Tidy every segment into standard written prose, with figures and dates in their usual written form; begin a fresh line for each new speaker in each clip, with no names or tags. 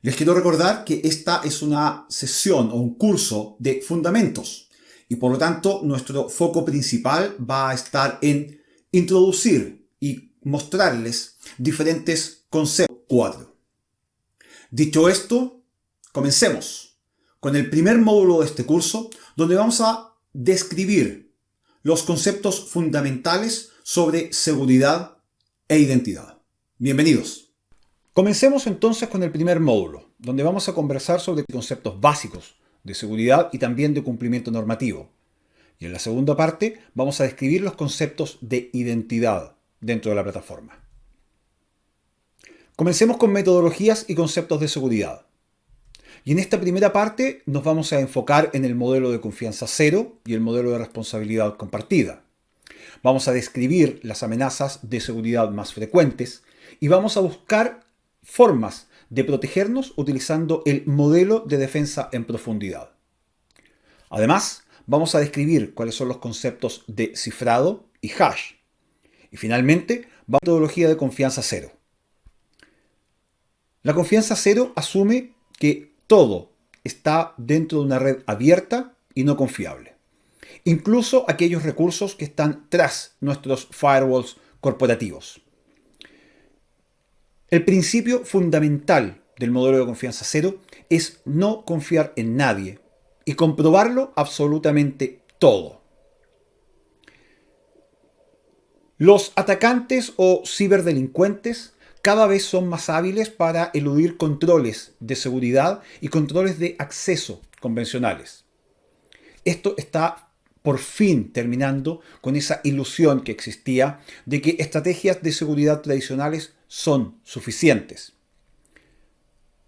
Les quiero recordar que esta es una sesión o un curso de fundamentos y por lo tanto nuestro foco principal va a estar en introducir y mostrarles diferentes conceptos. 4. Dicho esto, comencemos con el primer módulo de este curso, donde vamos a describir los conceptos fundamentales sobre seguridad e identidad. Bienvenidos. Comencemos entonces con el primer módulo, donde vamos a conversar sobre conceptos básicos de seguridad y también de cumplimiento normativo. Y en la segunda parte vamos a describir los conceptos de identidad dentro de la plataforma. Comencemos con metodologías y conceptos de seguridad. Y en esta primera parte nos vamos a enfocar en el modelo de confianza cero y el modelo de responsabilidad compartida. Vamos a describir las amenazas de seguridad más frecuentes y vamos a buscar formas de protegernos utilizando el modelo de defensa en profundidad. Además, vamos a describir cuáles son los conceptos de cifrado y hash. Y finalmente, vamos a la metodología de confianza cero. La confianza cero asume que todo está dentro de una red abierta y no confiable. Incluso aquellos recursos que están tras nuestros firewalls corporativos. El principio fundamental del modelo de confianza cero es no confiar en nadie y comprobarlo absolutamente todo. Los atacantes o ciberdelincuentes cada vez son más hábiles para eludir controles de seguridad y controles de acceso convencionales. Esto está por fin terminando con esa ilusión que existía de que estrategias de seguridad tradicionales son suficientes.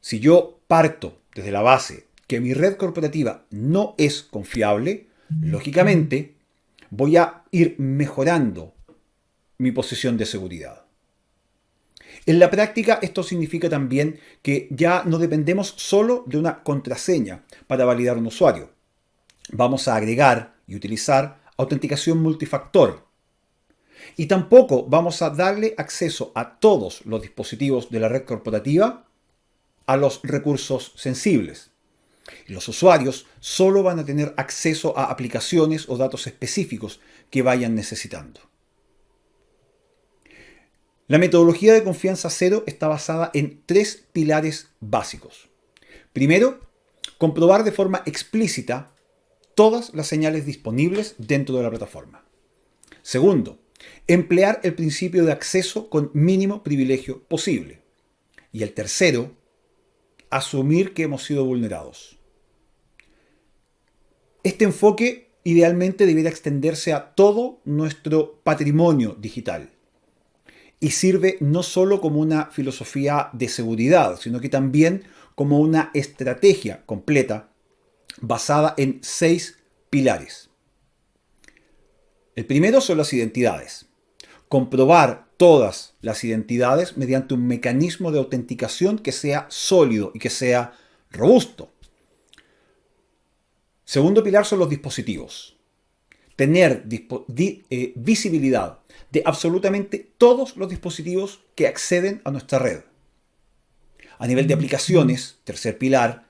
Si yo parto desde la base que mi red corporativa no es confiable, lógicamente voy a ir mejorando mi posición de seguridad. En la práctica, esto significa también que ya no dependemos solo de una contraseña para validar un usuario. Vamos a agregar y utilizar autenticación multifactor. Y tampoco vamos a darle acceso a todos los dispositivos de la red corporativa a los recursos sensibles. Los usuarios solo van a tener acceso a aplicaciones o datos específicos que vayan necesitando. La metodología de confianza cero está basada en 3 pilares básicos. Primero, comprobar de forma explícita todas las señales disponibles dentro de la plataforma. Segundo, emplear el principio de acceso con mínimo privilegio posible. Y el tercero, asumir que hemos sido vulnerados. Este enfoque idealmente debiera extenderse a todo nuestro patrimonio digital. Y sirve no solo como una filosofía de seguridad, sino que también como una estrategia completa basada en 6 pilares. El primero son las identidades. Comprobar todas las identidades mediante un mecanismo de autenticación que sea sólido y que sea robusto. Segundo pilar son los dispositivos. Tener visibilidad de absolutamente todos los dispositivos que acceden a nuestra red. A nivel de aplicaciones, tercer pilar,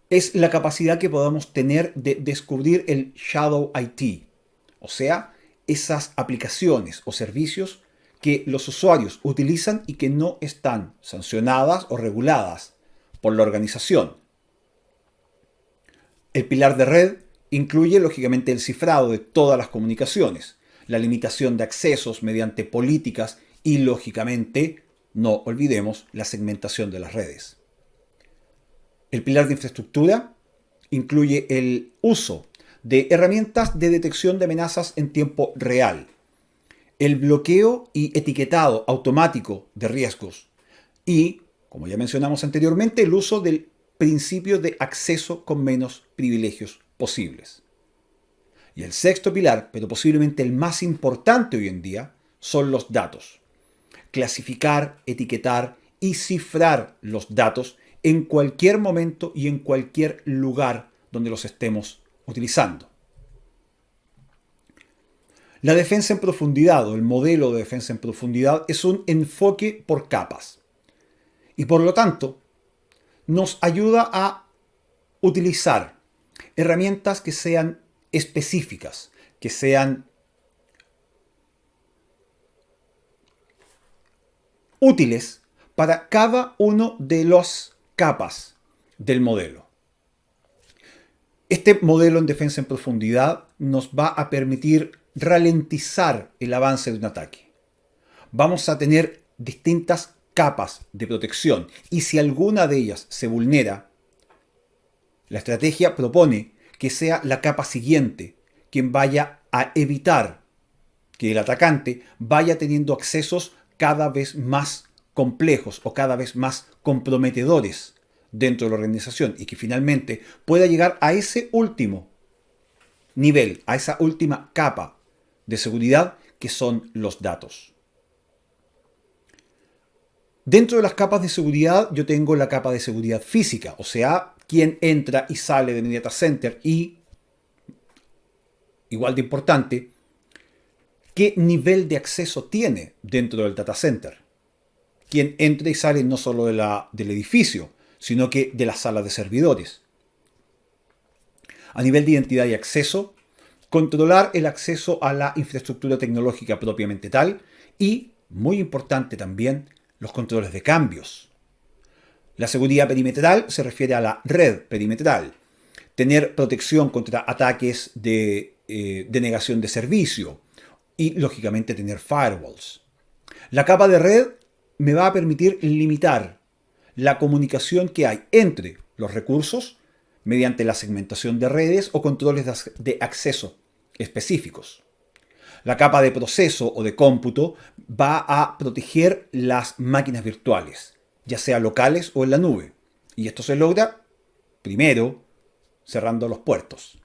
es la capacidad que podamos tener de descubrir el Shadow IT, o sea, esas aplicaciones o servicios que los usuarios utilizan y que no están sancionadas o reguladas por la organización. El pilar de red incluye lógicamente el cifrado de todas las comunicaciones, la limitación de accesos mediante políticas y lógicamente, no olvidemos, la segmentación de las redes. El pilar de infraestructura incluye el uso de herramientas de detección de amenazas en tiempo real, el bloqueo y etiquetado automático de riesgos y, como ya mencionamos anteriormente, el uso del principio de acceso con menos privilegios posibles. Y el sexto pilar, pero posiblemente el más importante hoy en día, son los datos. Clasificar, etiquetar y cifrar los datos en cualquier momento y en cualquier lugar donde los estemos utilizando. La defensa en profundidad o el modelo de defensa en profundidad es un enfoque por capas. Y por lo tanto, nos ayuda a utilizar herramientas que sean específicas, que sean útiles para cada uno de las capas del modelo. Este modelo en defensa en profundidad nos va a permitir ralentizar el avance de un ataque. Vamos a tener distintas capas de protección y si alguna de ellas se vulnera, la estrategia propone que sea la capa siguiente quien vaya a evitar que el atacante vaya teniendo accesos cada vez más complejos o cada vez más comprometedores dentro de la organización y que finalmente pueda llegar a ese último nivel, a esa última capa de seguridad que son los datos. Dentro de las capas de seguridad yo tengo la capa de seguridad física, o sea, quien entra y sale de mi data center y, igual de importante, qué nivel de acceso tiene dentro del data center. Quien entra y sale no solo del edificio, sino que de la sala de servidores. A nivel de identidad y acceso, controlar el acceso a la infraestructura tecnológica propiamente tal y, muy importante también, los controles de cambios. La seguridad perimetral se refiere a la red perimetral. Tener protección contra ataques de denegación de servicio y, lógicamente, tener firewalls. La capa de red me va a permitir limitar la comunicación que hay entre los recursos mediante la segmentación de redes o controles de acceso específicos. La capa de proceso o de cómputo va a proteger las máquinas virtuales, ya sea locales o en la nube. Y esto se logra, primero, cerrando los puertos.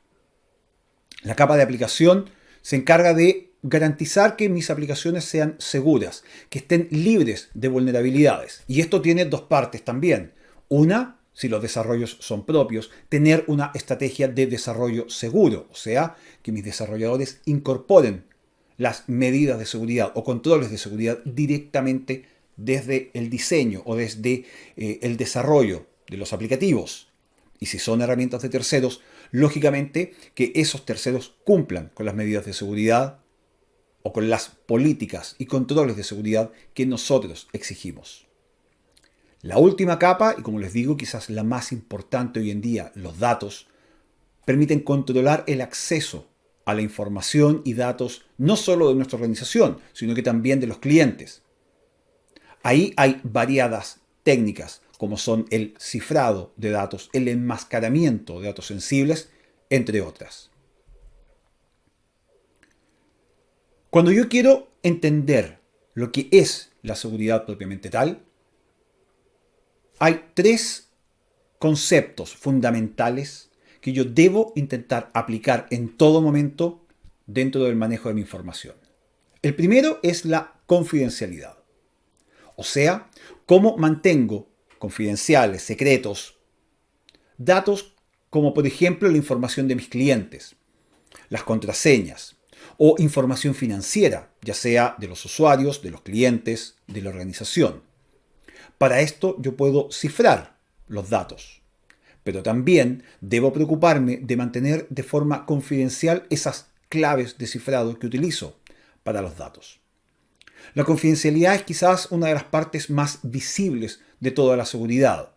La capa de aplicación se encarga de garantizar que mis aplicaciones sean seguras, que estén libres de vulnerabilidades. Y esto tiene dos partes también. Una, si los desarrollos son propios, tener una estrategia de desarrollo seguro, o sea, que mis desarrolladores incorporen las medidas de seguridad o controles de seguridad directamente desde el diseño o desde el desarrollo de los aplicativos. Y si son herramientas de terceros, lógicamente que esos terceros cumplan con las medidas de seguridad o con las políticas y controles de seguridad que nosotros exigimos. La última capa, y como les digo, quizás la más importante hoy en día, los datos, permiten controlar el acceso a la información y datos no solo de nuestra organización, sino que también de los clientes. Ahí hay variadas técnicas, como son el cifrado de datos, el enmascaramiento de datos sensibles, entre otras. Cuando yo quiero entender lo que es la seguridad propiamente tal, hay tres conceptos fundamentales que yo debo intentar aplicar en todo momento dentro del manejo de mi información. El primero es la confidencialidad. O sea, cómo mantengo confidenciales, secretos, datos como por ejemplo la información de mis clientes, las contraseñas o información financiera, ya sea de los usuarios, de los clientes, de la organización. Para esto yo puedo cifrar los datos, pero también debo preocuparme de mantener de forma confidencial esas claves de cifrado que utilizo para los datos. La confidencialidad es quizás una de las partes más visibles de toda la seguridad,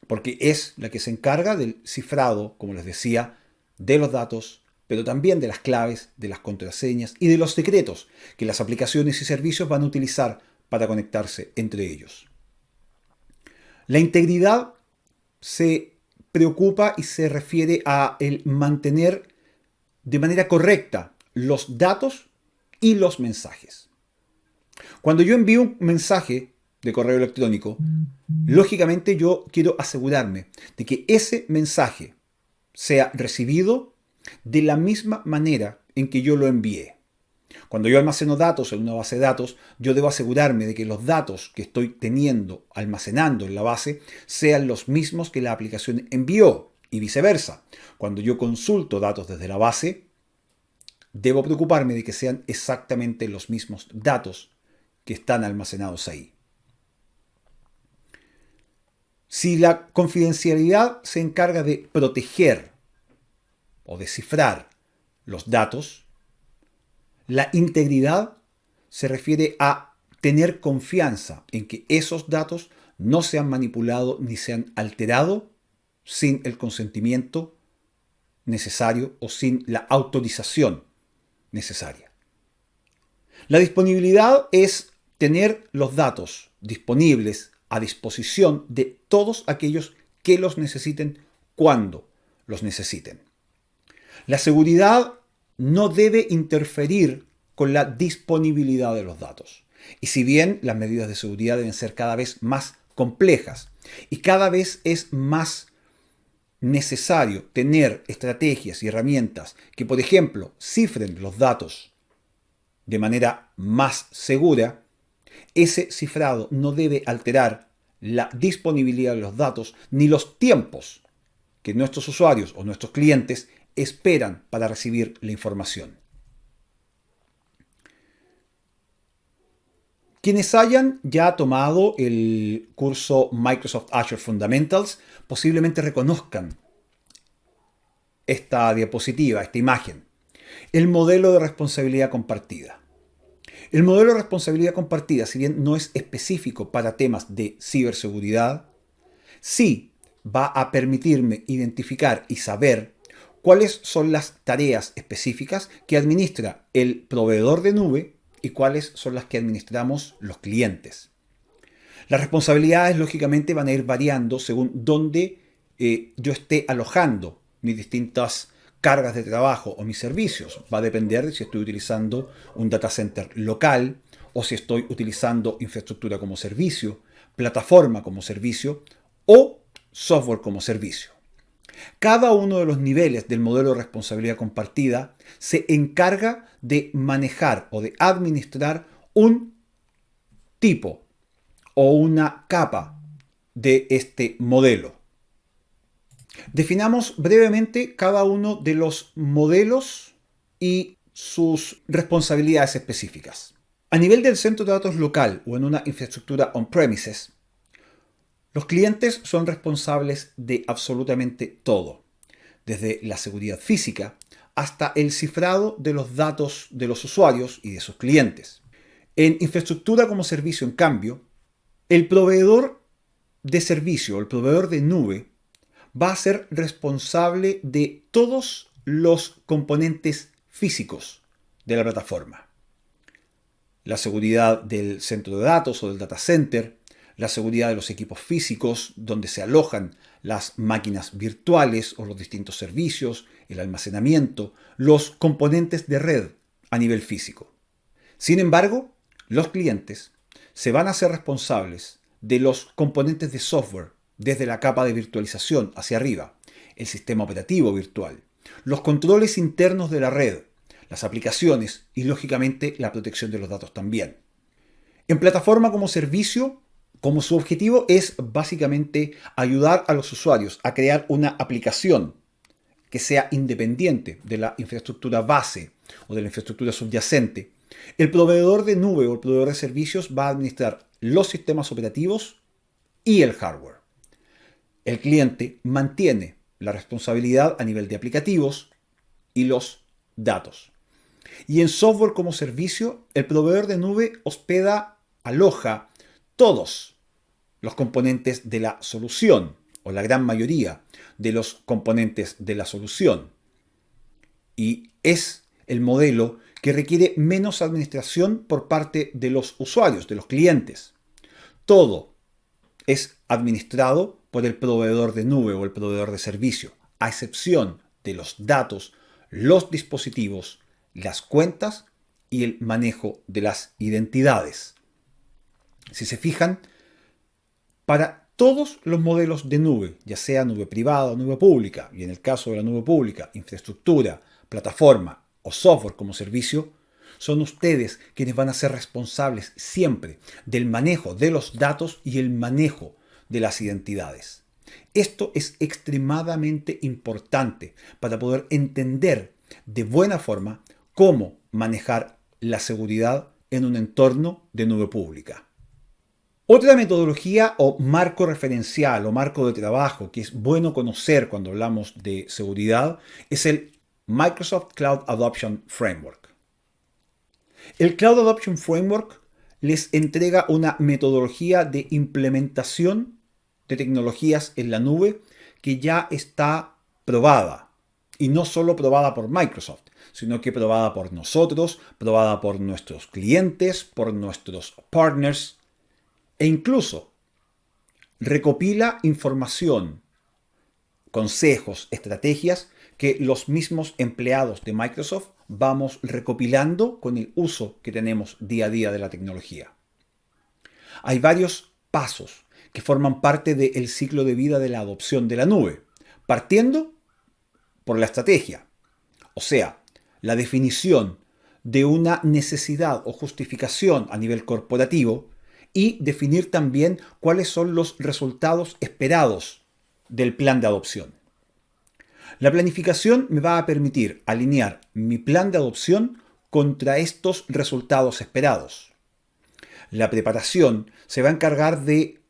porque es la que se encarga del cifrado, como les decía, de los datos, pero también de las claves, de las contraseñas y de los secretos que las aplicaciones y servicios van a utilizar para conectarse entre ellos. La integridad se preocupa y se refiere a el mantener de manera correcta los datos y los mensajes. Cuando yo envío un mensaje de correo electrónico, lógicamente yo quiero asegurarme de que ese mensaje sea recibido de la misma manera en que yo lo envié. Cuando yo almaceno datos en una base de datos, yo debo asegurarme de que los datos que estoy teniendo, almacenando en la base, sean los mismos que la aplicación envió y viceversa. Cuando yo consulto datos desde la base, debo preocuparme de que sean exactamente los mismos datos que están almacenados ahí. Si la confidencialidad se encarga de proteger o descifrar los datos, la integridad se refiere a tener confianza en que esos datos no se han manipulado ni se han alterado sin el consentimiento necesario o sin la autorización necesaria. La disponibilidad es tener los datos disponibles a disposición de todos aquellos que los necesiten cuando los necesiten. La seguridad no debe interferir con la disponibilidad de los datos. Y si bien las medidas de seguridad deben ser cada vez más complejas y cada vez es más necesario tener estrategias y herramientas que, por ejemplo, cifren los datos de manera más segura, ese cifrado no debe alterar la disponibilidad de los datos ni los tiempos que nuestros usuarios o nuestros clientes esperan para recibir la información. Quienes hayan ya tomado el curso Microsoft Azure Fundamentals posiblemente reconozcan esta diapositiva, esta imagen. El modelo de responsabilidad compartida. El modelo de responsabilidad compartida, si bien no es específico para temas de ciberseguridad, sí va a permitirme identificar y saber cuáles son las tareas específicas que administra el proveedor de nube y cuáles son las que administramos los clientes. Las responsabilidades, lógicamente, van a ir variando según dónde yo esté alojando mis distintas cargas de trabajo o mis servicios. Va a depender de si estoy utilizando un data center local o si estoy utilizando infraestructura como servicio, plataforma como servicio o software como servicio. Cada uno de los niveles del modelo de responsabilidad compartida se encarga de manejar o de administrar un tipo o una capa de este modelo. Definamos brevemente cada uno de los modelos y sus responsabilidades específicas. A nivel del centro de datos local o en una infraestructura on-premises, los clientes son responsables de absolutamente todo, desde la seguridad física hasta el cifrado de los datos de los usuarios y de sus clientes. En infraestructura como servicio, en cambio, el proveedor de servicio, el proveedor de nube, va a ser responsable de todos los componentes físicos de la plataforma. La seguridad del centro de datos o del data center, la seguridad de los equipos físicos donde se alojan las máquinas virtuales o los distintos servicios, el almacenamiento, los componentes de red a nivel físico. Sin embargo, los clientes se van a hacer responsables de los componentes de software desde la capa de virtualización hacia arriba, el sistema operativo virtual, los controles internos de la red, las aplicaciones y, lógicamente, la protección de los datos también. En plataforma como servicio, como su objetivo es básicamente ayudar a los usuarios a crear una aplicación que sea independiente de la infraestructura base o de la infraestructura subyacente, el proveedor de nube o el proveedor de servicios va a administrar los sistemas operativos y el hardware. El cliente mantiene la responsabilidad a nivel de aplicativos y los datos. Y en software como servicio, el proveedor de nube hospeda, aloja todos los componentes de la solución, o la gran mayoría de los componentes de la solución. Y es el modelo que requiere menos administración por parte de los usuarios, de los clientes. Todo es administrado por el proveedor de nube o el proveedor de servicio, a excepción de los datos, los dispositivos, las cuentas y el manejo de las identidades. Si se fijan, para todos los modelos de nube, ya sea nube privada o nube pública, y en el caso de la nube pública, infraestructura, plataforma o software como servicio, son ustedes quienes van a ser responsables siempre del manejo de los datos y el manejo de las identidades. Esto es extremadamente importante para poder entender de buena forma cómo manejar la seguridad en un entorno de nube pública. Otra metodología o marco referencial o marco de trabajo que es bueno conocer cuando hablamos de seguridad es el Microsoft Cloud Adoption Framework. El Cloud Adoption Framework les entrega una metodología de implementación de tecnologías en la nube que ya está probada. Y no solo probada por Microsoft, sino que probada por nosotros, probada por nuestros clientes, por nuestros partners, e incluso recopila información, consejos, estrategias que los mismos empleados de Microsoft vamos recopilando con el uso que tenemos día a día de la tecnología. Hay varios pasos que forman parte del ciclo de vida de la adopción de la nube, partiendo por la estrategia, o sea, la definición de una necesidad o justificación a nivel corporativo y definir también cuáles son los resultados esperados del plan de adopción. La planificación me va a permitir alinear mi plan de adopción contra estos resultados esperados. La preparación se va a encargar de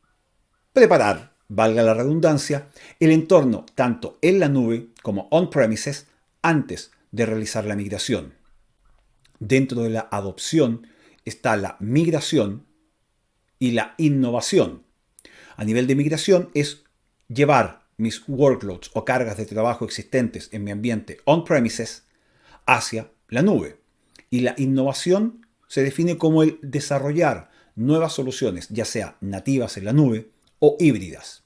preparar, valga la redundancia, el entorno tanto en la nube como on-premises antes de realizar la migración. Dentro de la adopción está la migración y la innovación. A nivel de migración es llevar mis workloads o cargas de trabajo existentes en mi ambiente on-premises hacia la nube. Y la innovación se define como el desarrollar nuevas soluciones, ya sea nativas en la nube o híbridas.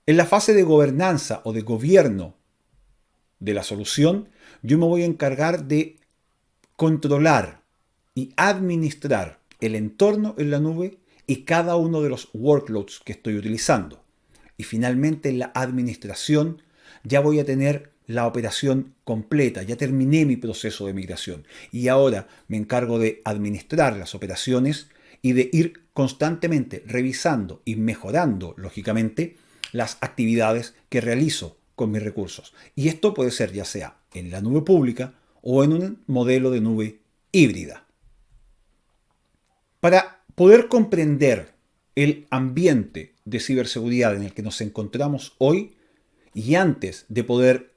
En la fase de gobernanza o de gobierno de la solución, yo me voy a encargar de controlar y administrar el entorno en la nube y cada uno de los workloads que estoy utilizando. Y finalmente en la administración ya voy a tener la operación completa, ya terminé mi proceso de migración y ahora me encargo de administrar las operaciones y de ir constantemente revisando y mejorando, lógicamente, las actividades que realizo con mis recursos. Y esto puede ser ya sea en la nube pública o en un modelo de nube híbrida. Para poder comprender el ambiente de ciberseguridad en el que nos encontramos hoy y antes de poder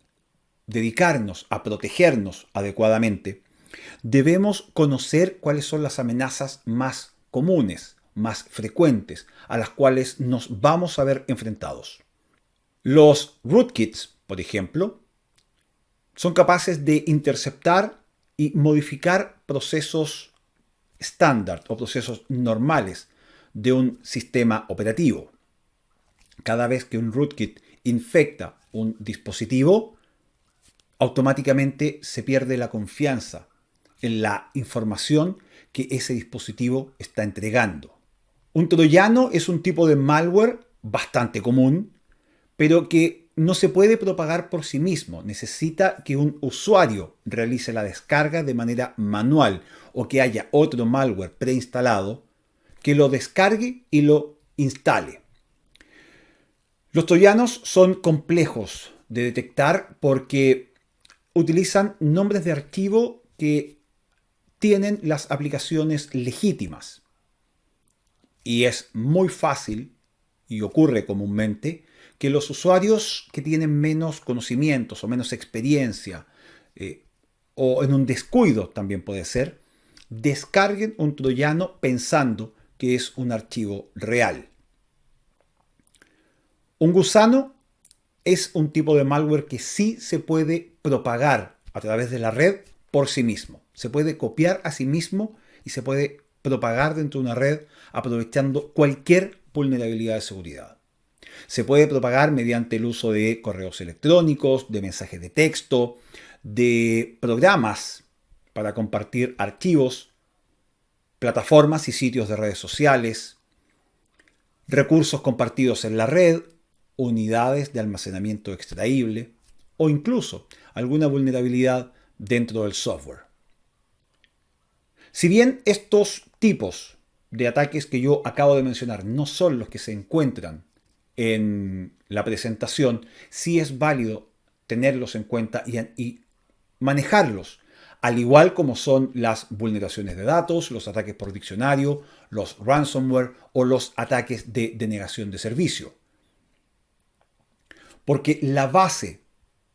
dedicarnos a protegernos adecuadamente, debemos conocer cuáles son las amenazas más comunes, más frecuentes, a las cuales nos vamos a ver enfrentados. Los rootkits, por ejemplo, son capaces de interceptar y modificar procesos estándar o procesos normales de un sistema operativo. Cada vez que un rootkit infecta un dispositivo, automáticamente se pierde la confianza en la información que ese dispositivo está entregando. Un troyano es un tipo de malware bastante común, pero que no se puede propagar por sí mismo. Necesita que un usuario realice la descarga de manera manual o que haya otro malware preinstalado que lo descargue y lo instale. Los troyanos son complejos de detectar porque utilizan nombres de archivo que tienen las aplicaciones legítimas. Y es muy fácil, y ocurre comúnmente, que los usuarios que tienen menos conocimientos o menos experiencia, o en un descuido también puede ser, descarguen un troyano pensando que es un archivo real. Un gusano es un tipo de malware que sí se puede propagar a través de la red por sí mismo. Se puede copiar a sí mismo y se puede propagar dentro de una red aprovechando cualquier vulnerabilidad de seguridad. Se puede propagar mediante el uso de correos electrónicos, de mensajes de texto, de programas para compartir archivos, plataformas y sitios de redes sociales, recursos compartidos en la red, unidades de almacenamiento extraíble o incluso alguna vulnerabilidad dentro del software. Si bien estos tipos de ataques que yo acabo de mencionar no son los que se encuentran en la presentación, sí es válido tenerlos en cuenta y manejarlos al igual como son las vulneraciones de datos, los ataques por diccionario, los ransomware o los ataques de denegación de servicio. Porque la base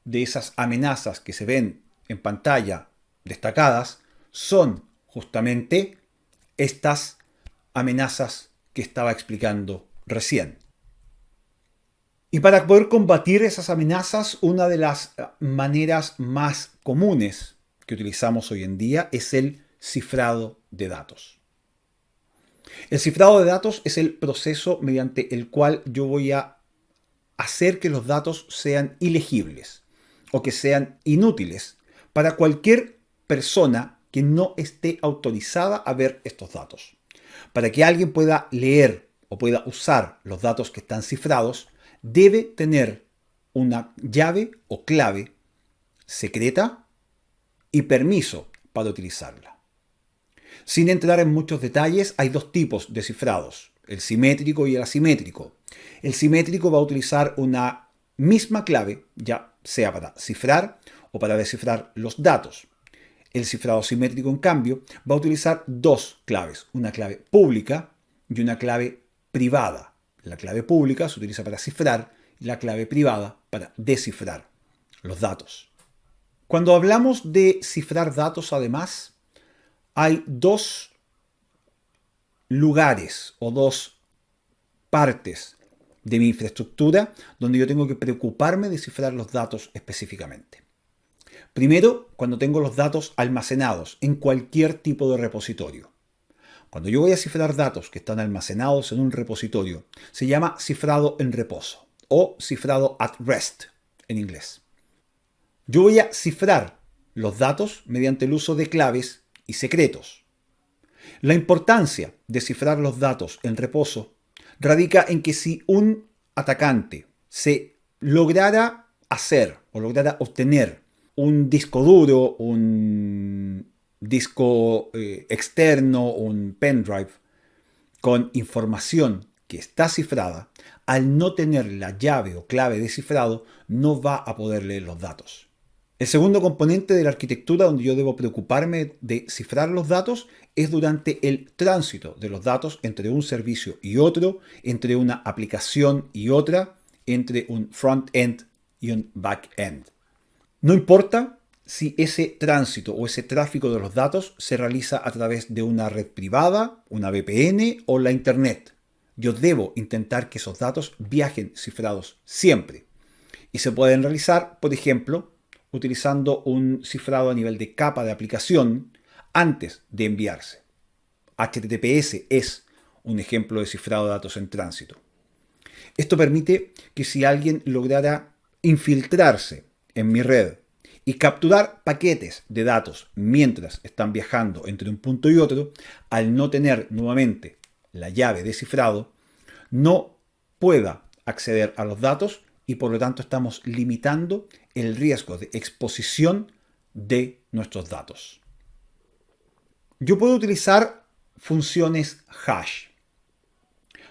de esas amenazas que se ven en pantalla destacadas son justamente estas amenazas que estaba explicando recién. Y para poder combatir esas amenazas, una de las maneras más comunes que utilizamos hoy en día es el cifrado de datos. El cifrado de datos es el proceso mediante el cual yo voy a hacer que los datos sean ilegibles o que sean inútiles para cualquier persona que no esté autorizada a ver estos datos. Para que alguien pueda leer o pueda usar los datos que están cifrados, debe tener una llave o clave secreta y permiso para utilizarla. Sin entrar en muchos detalles, hay dos tipos de cifrados, el simétrico y el asimétrico. El simétrico va a utilizar una misma clave, ya sea para cifrar o para descifrar los datos. El cifrado simétrico, en cambio, va a utilizar dos claves, una clave pública y una clave privada. La clave pública se utiliza para cifrar y la clave privada para descifrar los datos. Cuando hablamos de cifrar datos, además, hay dos lugares o dos partes de mi infraestructura donde yo tengo que preocuparme de cifrar los datos específicamente. Primero, cuando tengo los datos almacenados en cualquier tipo de repositorio. Cuando yo voy a cifrar datos que están almacenados en un repositorio, se llama cifrado en reposo o cifrado at rest en inglés. Yo voy a cifrar los datos mediante el uso de claves y secretos. La importancia de cifrar los datos en reposo radica en que si un atacante se lograra hacer o lograra obtener un disco duro, un disco externo, un pendrive con información que está cifrada, al no tener la llave o clave de cifrado, no va a poder leer los datos. El segundo componente de la arquitectura donde yo debo preocuparme de cifrar los datos es durante el tránsito de los datos entre un servicio y otro, entre una aplicación y otra, entre un front-end y un back-end. No importa si ese tránsito o ese tráfico de los datos se realiza a través de una red privada, una VPN o la Internet. Yo debo intentar que esos datos viajen cifrados siempre. Y se pueden realizar, por ejemplo, utilizando un cifrado a nivel de capa de aplicación antes de enviarse. HTTPS es un ejemplo de cifrado de datos en tránsito. Esto permite que si alguien lograra infiltrarse en mi red y capturar paquetes de datos mientras están viajando entre un punto y otro, al no tener nuevamente la llave de cifrado, no pueda acceder a los datos y por lo tanto estamos limitando el riesgo de exposición de nuestros datos. Yo puedo utilizar funciones hash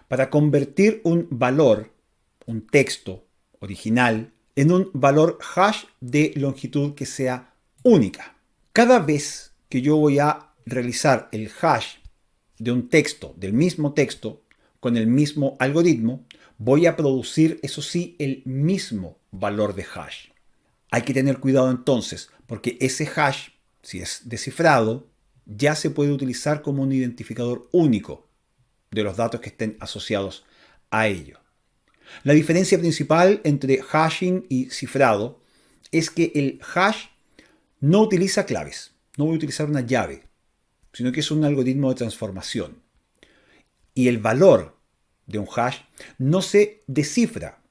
para convertir un valor, un texto original, en un valor hash de longitud que sea única. Cada vez que yo voy a realizar el hash de un texto, del mismo texto, con el mismo algoritmo, voy a producir, eso sí, el mismo valor de hash. Hay que tener cuidado entonces, porque ese hash, si es descifrado, ya se puede utilizar como un identificador único de los datos que estén asociados a ello. La diferencia principal entre hashing y cifrado es que el hash no utiliza claves, no voy a utilizar una llave, sino que es un algoritmo de transformación. Y el valor de un hash no se descifra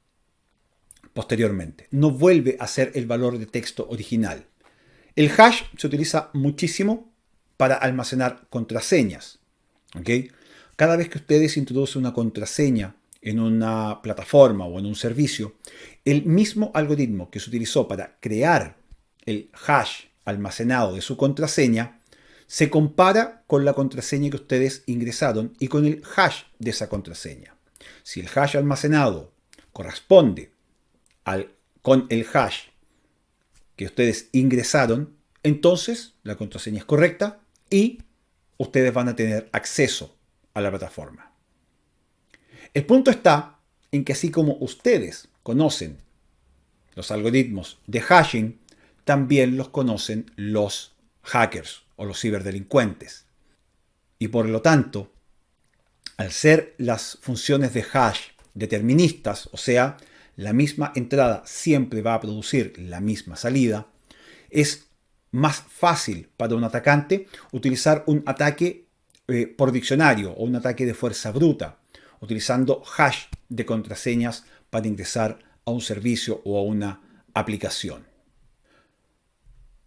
posteriormente, no vuelve a ser el valor de texto original. El hash se utiliza muchísimo para almacenar contraseñas. ¿Okay? Cada vez que ustedes introducen una contraseña en una plataforma o en un servicio, el mismo algoritmo que se utilizó para crear el hash almacenado de su contraseña se compara con la contraseña que ustedes ingresaron y con el hash de esa contraseña. Si el hash almacenado corresponde con el hash que ustedes ingresaron, entonces la contraseña es correcta y ustedes van a tener acceso a la plataforma. El punto está en que así como ustedes conocen los algoritmos de hashing, también los conocen los hackers o los ciberdelincuentes. Y por lo tanto, al ser las funciones de hash deterministas, o sea, la misma entrada siempre va a producir la misma salida, es más fácil para un atacante utilizar un ataque por diccionario o un ataque de fuerza bruta, utilizando hash de contraseñas para ingresar a un servicio o a una aplicación.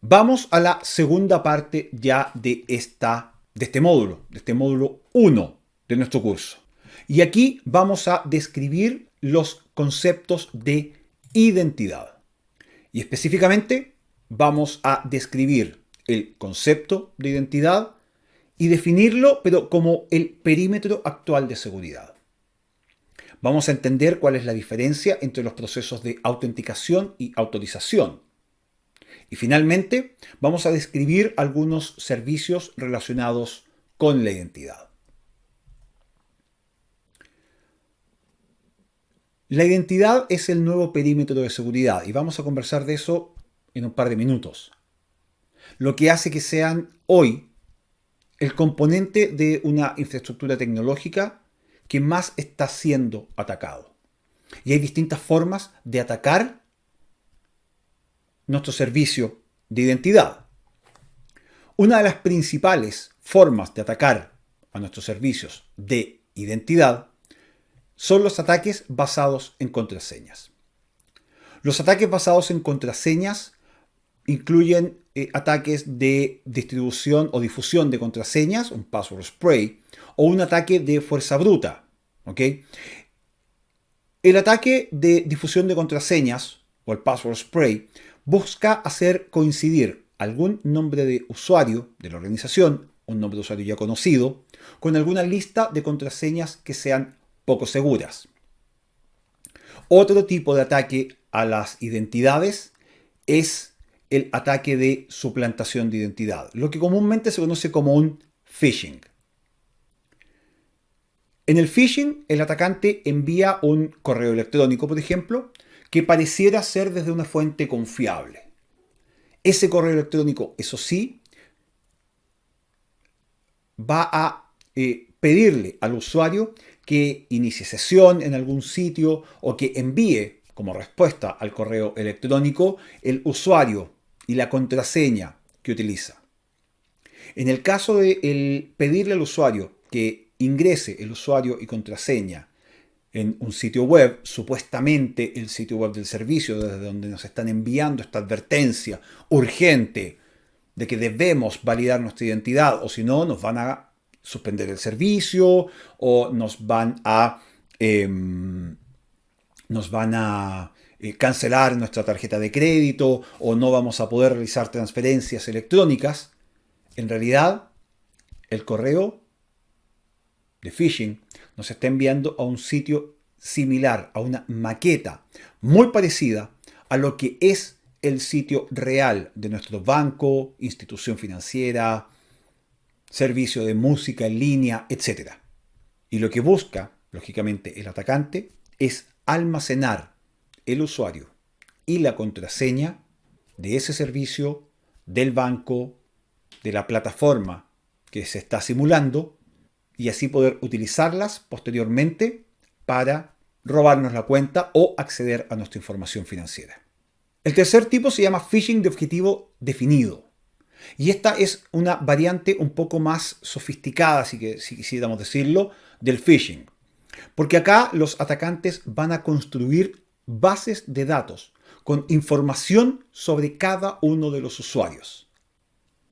Vamos a la segunda parte ya de este módulo 1 de nuestro curso. Y aquí vamos a describir los conceptos de identidad. Y específicamente vamos a describir el concepto de identidad y definirlo, pero como el perímetro actual de seguridad. Vamos a entender cuál es la diferencia entre los procesos de autenticación y autorización. Y finalmente, vamos a describir algunos servicios relacionados con la identidad. La identidad es el nuevo perímetro de seguridad y vamos a conversar de eso en un par de minutos. Lo que hace que sean hoy el componente de una infraestructura tecnológica que más está siendo atacado. Y hay distintas formas de atacar nuestro servicio de identidad. Una de las principales formas de atacar a nuestros servicios de identidad son los ataques basados en contraseñas. Los ataques basados en contraseñas incluyen ataques de distribución o difusión de contraseñas, un password spray, o un ataque de fuerza bruta. ¿Okay? El ataque de difusión de contraseñas, o el password spray, busca hacer coincidir algún nombre de usuario de la organización, un nombre de usuario ya conocido, con alguna lista de contraseñas que sean poco seguras. Otro tipo de ataque a las identidades es el ataque de suplantación de identidad, lo que comúnmente se conoce como un phishing. En el phishing, el atacante envía un correo electrónico, por ejemplo, que pareciera ser desde una fuente confiable. Ese correo electrónico, eso sí, va a pedirle al usuario que inicie sesión en algún sitio o que envíe como respuesta al correo electrónico el usuario y la contraseña que utiliza. En el caso de pedirle al usuario que ingrese el usuario y contraseña en un sitio web, supuestamente el sitio web del servicio desde donde nos están enviando esta advertencia urgente de que debemos validar nuestra identidad o si no nos van a suspender el servicio o nos van a cancelar nuestra tarjeta de crédito o no vamos a poder realizar transferencias electrónicas. En realidad, el correo de phishing nos está enviando a un sitio similar, a una maqueta muy parecida a lo que es el sitio real de nuestro banco, institución financiera, servicio de música en línea, etc. Y lo que busca, lógicamente, el atacante es almacenar el usuario y la contraseña de ese servicio, del banco, de la plataforma que se está simulando y así poder utilizarlas posteriormente para robarnos la cuenta o acceder a nuestra información financiera. El tercer tipo se llama phishing de objetivo definido. Y esta es una variante un poco más sofisticada, si quisiéramos decirlo, del phishing. Porque acá los atacantes van a construir bases de datos con información sobre cada uno de los usuarios.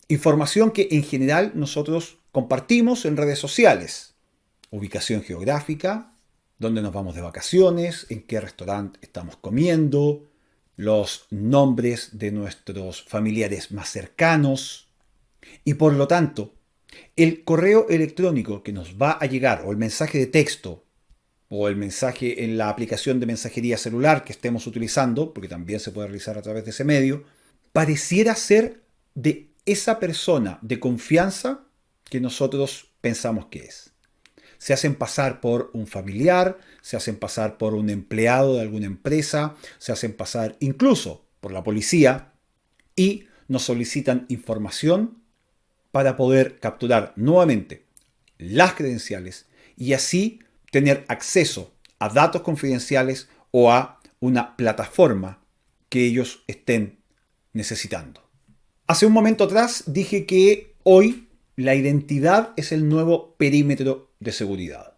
Información que en general nosotros compartimos en redes sociales. Ubicación geográfica, dónde nos vamos de vacaciones, en qué restaurante estamos comiendo, los nombres de nuestros familiares más cercanos. Y por lo tanto, el correo electrónico que nos va a llegar, o el mensaje de texto, o el mensaje en la aplicación de mensajería celular que estemos utilizando, porque también se puede realizar a través de ese medio, pareciera ser de esa persona de confianza que nosotros pensamos que es. Se hacen pasar por un familiar, se hacen pasar por un empleado de alguna empresa, se hacen pasar incluso por la policía y nos solicitan información para poder capturar nuevamente las credenciales y así tener acceso a datos confidenciales o a una plataforma que ellos estén necesitando. Hace un momento atrás dije que hoy la identidad es el nuevo perímetro de seguridad.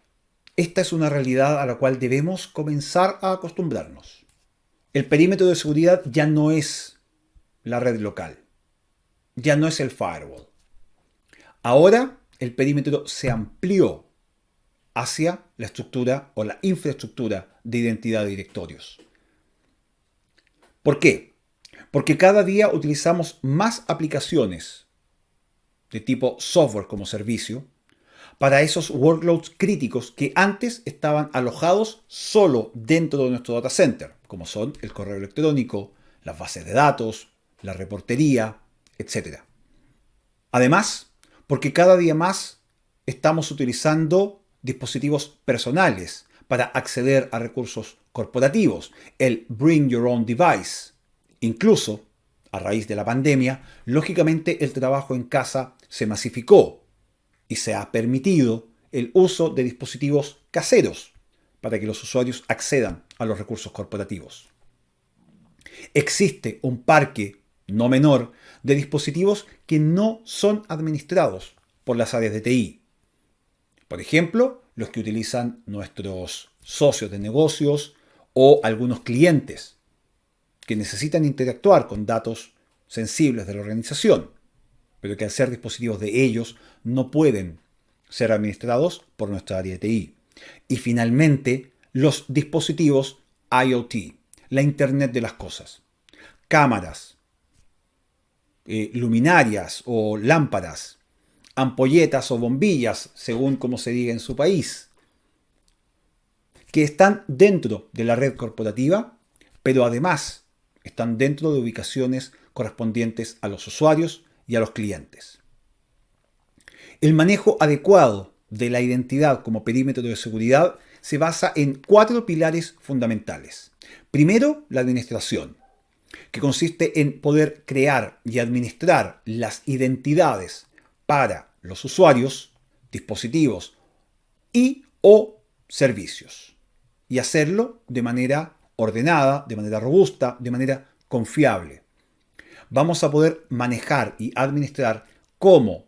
Esta es una realidad a la cual debemos comenzar a acostumbrarnos. El perímetro de seguridad ya no es la red local, ya no es el firewall. Ahora el perímetro se amplió hacia la estructura o la infraestructura de identidad de directorios. ¿Por qué? Porque cada día utilizamos más aplicaciones de tipo software como servicio para esos workloads críticos que antes estaban alojados solo dentro de nuestro data center, como son el correo electrónico, las bases de datos, la reportería, etc. Además, porque cada día más estamos utilizando dispositivos personales para acceder a recursos corporativos, el Bring Your Own Device. Incluso, a raíz de la pandemia, lógicamente el trabajo en casa se masificó y se ha permitido el uso de dispositivos caseros para que los usuarios accedan a los recursos corporativos. Existe un parque no menor de dispositivos que no son administrados por las áreas de TI. Por ejemplo, los que utilizan nuestros socios de negocios o algunos clientes que necesitan interactuar con datos sensibles de la organización, pero que al ser dispositivos de ellos no pueden ser administrados por nuestra área de TI. Y finalmente, los dispositivos IoT, la Internet de las cosas. Cámaras, luminarias o lámparas, ampolletas o bombillas, según como se diga en su país, que están dentro de la red corporativa, pero además están dentro de ubicaciones correspondientes a los usuarios y a los clientes. El manejo adecuado de la identidad como perímetro de seguridad se basa en 4 pilares fundamentales. Primero, la administración, que consiste en poder crear y administrar las identidades para los usuarios, dispositivos y o servicios. Y hacerlo de manera ordenada, de manera robusta, de manera confiable. Vamos a poder manejar y administrar cómo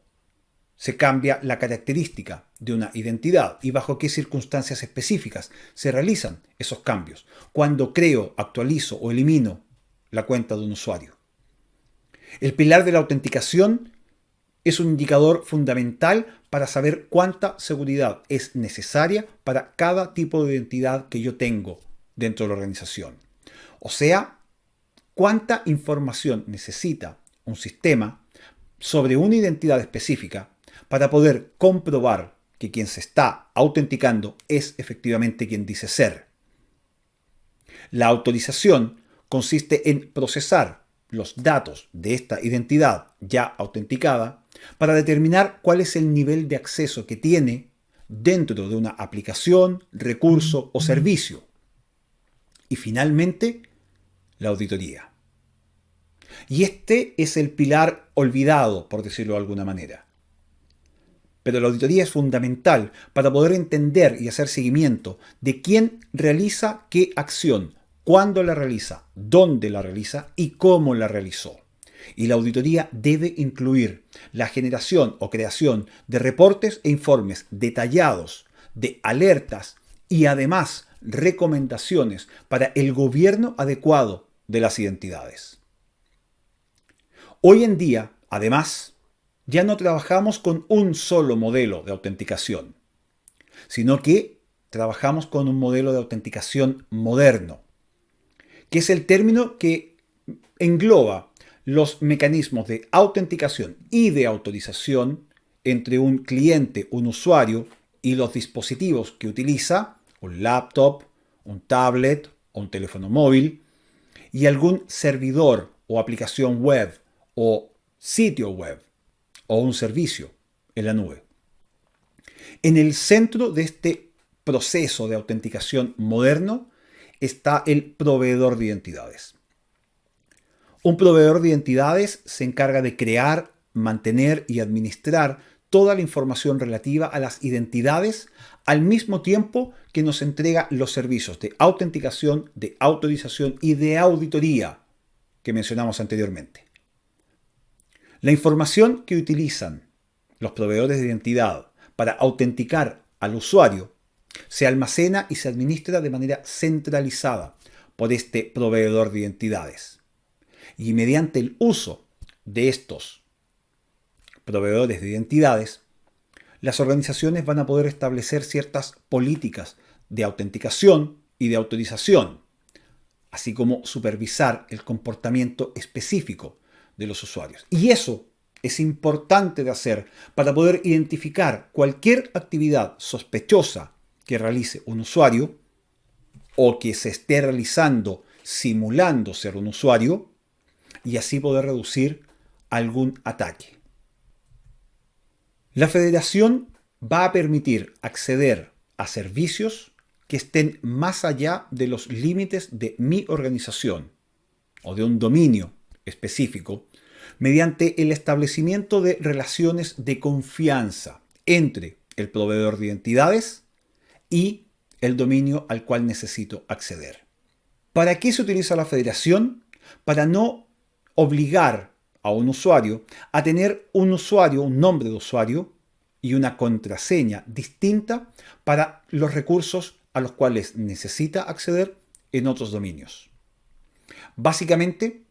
se cambia la característica de una identidad y bajo qué circunstancias específicas se realizan esos cambios. Cuando creo, actualizo o elimino la cuenta de un usuario. El pilar de la autenticación es un indicador fundamental para saber cuánta seguridad es necesaria para cada tipo de identidad que yo tengo dentro de la organización. O sea, cuánta información necesita un sistema sobre una identidad específica para poder comprobar que quien se está autenticando es efectivamente quien dice ser. La autorización consiste en procesar los datos de esta identidad ya autenticada para determinar cuál es el nivel de acceso que tiene dentro de una aplicación, recurso o servicio. Y finalmente, la auditoría. Y este es el pilar olvidado, por decirlo de alguna manera. Pero la auditoría es fundamental para poder entender y hacer seguimiento de quién realiza qué acción, cuándo la realiza, dónde la realiza y cómo la realizó. Y la auditoría debe incluir la generación o creación de reportes e informes detallados, de alertas y además recomendaciones para el gobierno adecuado de las identidades. Hoy en día, además, ya no trabajamos con un solo modelo de autenticación, sino que trabajamos con un modelo de autenticación moderno, que es el término que engloba los mecanismos de autenticación y de autorización entre un cliente, un usuario y los dispositivos que utiliza, un laptop, un tablet o un teléfono móvil, y algún servidor o aplicación web o sitio web o un servicio en la nube. En el centro de este proceso de autenticación moderno está el proveedor de identidades. Un proveedor de identidades se encarga de crear, mantener y administrar toda la información relativa a las identidades al mismo tiempo que nos entrega los servicios de autenticación, de autorización y de auditoría que mencionamos anteriormente. La información que utilizan los proveedores de identidad para autenticar al usuario se almacena y se administra de manera centralizada por este proveedor de identidades. Y mediante el uso de estos proveedores de identidades, las organizaciones van a poder establecer ciertas políticas de autenticación y de autorización, así como supervisar el comportamiento específico de los usuarios. Y eso es importante de hacer para poder identificar cualquier actividad sospechosa que realice un usuario o que se esté realizando simulando ser un usuario y así poder reducir algún ataque. La federación va a permitir acceder a servicios que estén más allá de los límites de mi organización o de un dominio específico mediante el establecimiento de relaciones de confianza entre el proveedor de identidades y el dominio al cual necesito acceder. ¿Para qué se utiliza la federación? Para no obligar a un usuario a tener un nombre de usuario y una contraseña distinta para los recursos a los cuales necesita acceder en otros dominios. Básicamente,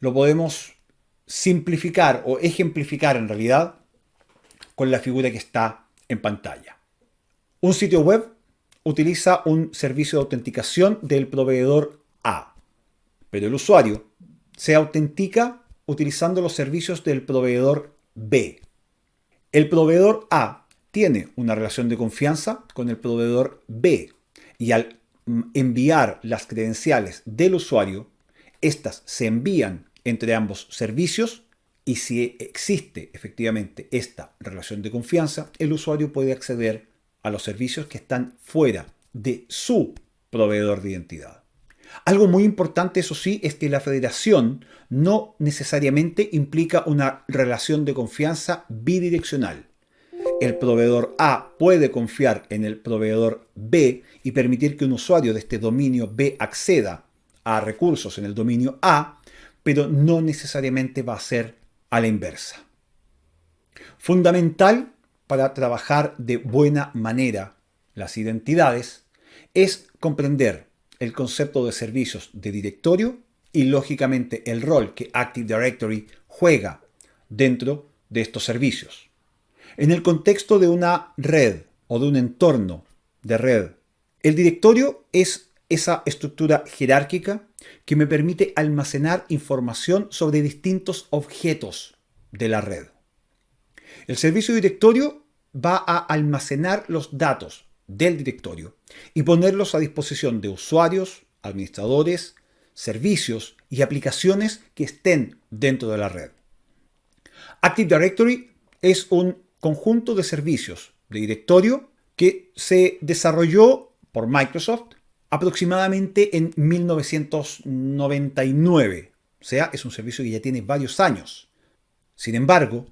lo podemos simplificar o ejemplificar en realidad con la figura que está en pantalla. Un sitio web utiliza un servicio de autenticación del proveedor A, pero el usuario se autentica utilizando los servicios del proveedor B. El proveedor A tiene una relación de confianza con el proveedor B y al enviar las credenciales del usuario, estas se envían entre ambos servicios y si existe efectivamente esta relación de confianza, el usuario puede acceder a los servicios que están fuera de su proveedor de identidad. Algo muy importante, eso sí, es que la federación no necesariamente implica una relación de confianza bidireccional. El proveedor A puede confiar en el proveedor B y permitir que un usuario de este dominio B acceda a recursos en el dominio A, pero no necesariamente va a ser a la inversa. Fundamental para trabajar de buena manera las identidades es comprender el concepto de servicios de directorio y lógicamente el rol que Active Directory juega dentro de estos servicios. En el contexto de una red o de un entorno de red, el directorio es esa estructura jerárquica que me permite almacenar información sobre distintos objetos de la red. El servicio directorio va a almacenar los datos del directorio y ponerlos a disposición de usuarios, administradores, servicios y aplicaciones que estén dentro de la red. Active Directory es un conjunto de servicios de directorio que se desarrolló por Microsoft aproximadamente en 1999. O sea, es un servicio que ya tiene varios años. Sin embargo,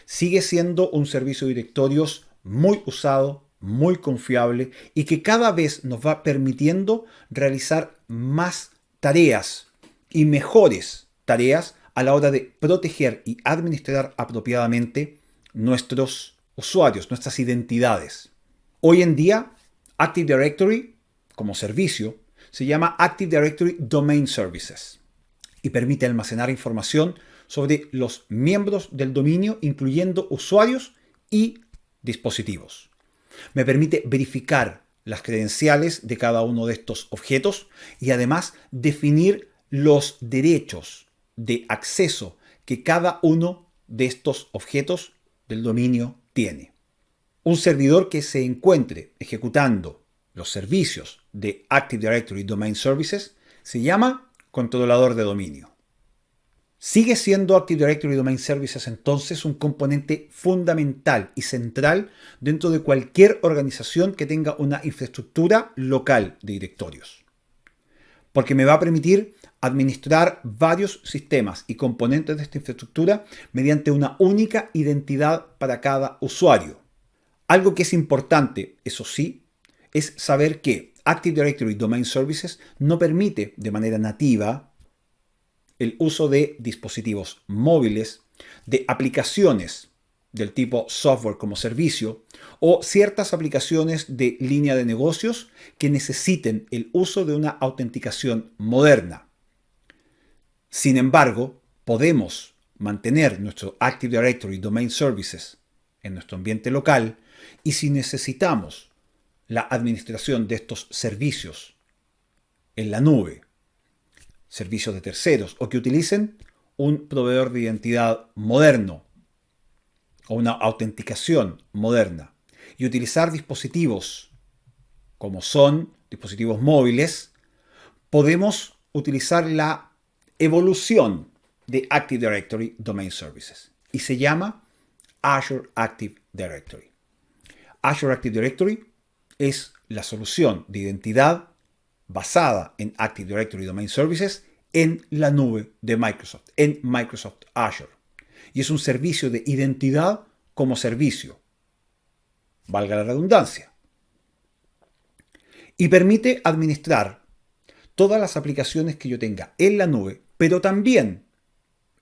sigue siendo un servicio de directorios muy usado, muy confiable y que cada vez nos va permitiendo realizar más tareas y mejores tareas a la hora de proteger y administrar apropiadamente nuestros usuarios, nuestras identidades. Hoy en día, Active Directory, como servicio, se llama Active Directory Domain Services y permite almacenar información sobre los miembros del dominio, incluyendo usuarios y dispositivos. Me permite verificar las credenciales de cada uno de estos objetos y además definir los derechos de acceso que cada uno de estos objetos del dominio tiene. Un servidor que se encuentre ejecutando los servicios de Active Directory Domain Services se llama controlador de dominio. ¿Sigue siendo Active Directory Domain Services entonces un componente fundamental y central dentro de cualquier organización que tenga una infraestructura local de directorios? Porque me va a permitir administrar varios sistemas y componentes de esta infraestructura mediante una única identidad para cada usuario. Algo que es importante, eso sí, es saber que Active Directory Domain Services no permite de manera nativa el uso de dispositivos móviles, de aplicaciones del tipo software como servicio o ciertas aplicaciones de línea de negocios que necesiten el uso de una autenticación moderna. Sin embargo, podemos mantener nuestro Active Directory Domain Services en nuestro ambiente local y si necesitamos la administración de estos servicios en la nube, servicios de terceros o que utilicen un proveedor de identidad moderno o una autenticación moderna y utilizar dispositivos como son dispositivos móviles, podemos utilizar la evolución de Active Directory Domain Services y se llama Azure Active Directory. Azure Active Directory es la solución de identidad basada en Active Directory Domain Services en la nube de Microsoft, en Microsoft Azure. Y es un servicio de identidad como servicio, valga la redundancia. Y permite administrar todas las aplicaciones que yo tenga en la nube, pero también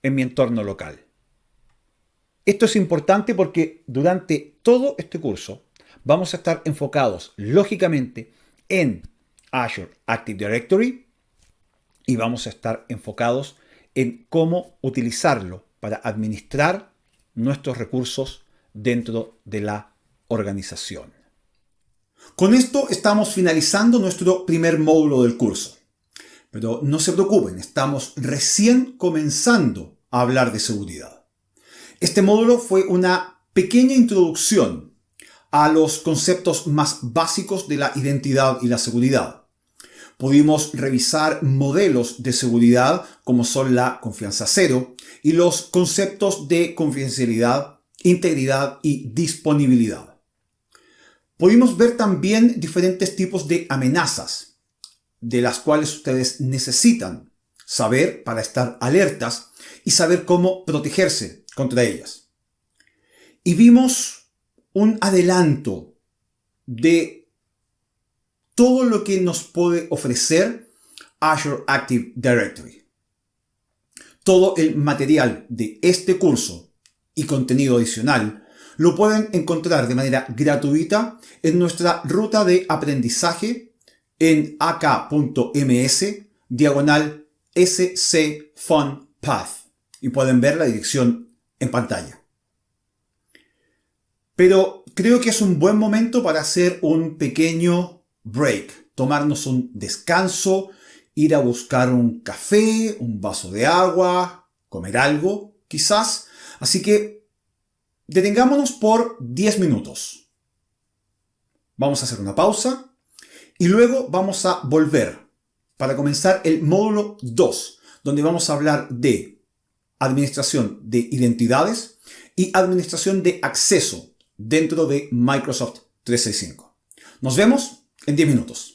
en mi entorno local. Esto es importante porque durante todo este curso vamos a estar enfocados, lógicamente, en Azure Active Directory y vamos a estar enfocados en cómo utilizarlo para administrar nuestros recursos dentro de la organización. Con esto estamos finalizando nuestro primer módulo del curso. Pero no se preocupen, estamos recién comenzando a hablar de seguridad. Este módulo fue una pequeña introducción a los conceptos más básicos de la identidad y la seguridad. Pudimos revisar modelos de seguridad como son la confianza cero y los conceptos de confidencialidad, integridad y disponibilidad. Pudimos ver también diferentes tipos de amenazas de las cuales ustedes necesitan saber para estar alertas y saber cómo protegerse contra ellas. Y vimos un adelanto de todo lo que nos puede ofrecer Azure Active Directory. Todo el material de este curso y contenido adicional lo pueden encontrar de manera gratuita en nuestra ruta de aprendizaje en ak.ms/SC Fun Path y pueden ver la dirección en pantalla. Pero creo que es un buen momento para hacer un pequeño break, tomarnos un descanso, ir a buscar un café, un vaso de agua, comer algo, quizás. Así que detengámonos por 10 minutos. Vamos a hacer una pausa y luego vamos a volver para comenzar el módulo 2, donde vamos a hablar de administración de identidades y administración de acceso dentro de Microsoft 365. Nos vemos en 10 minutos.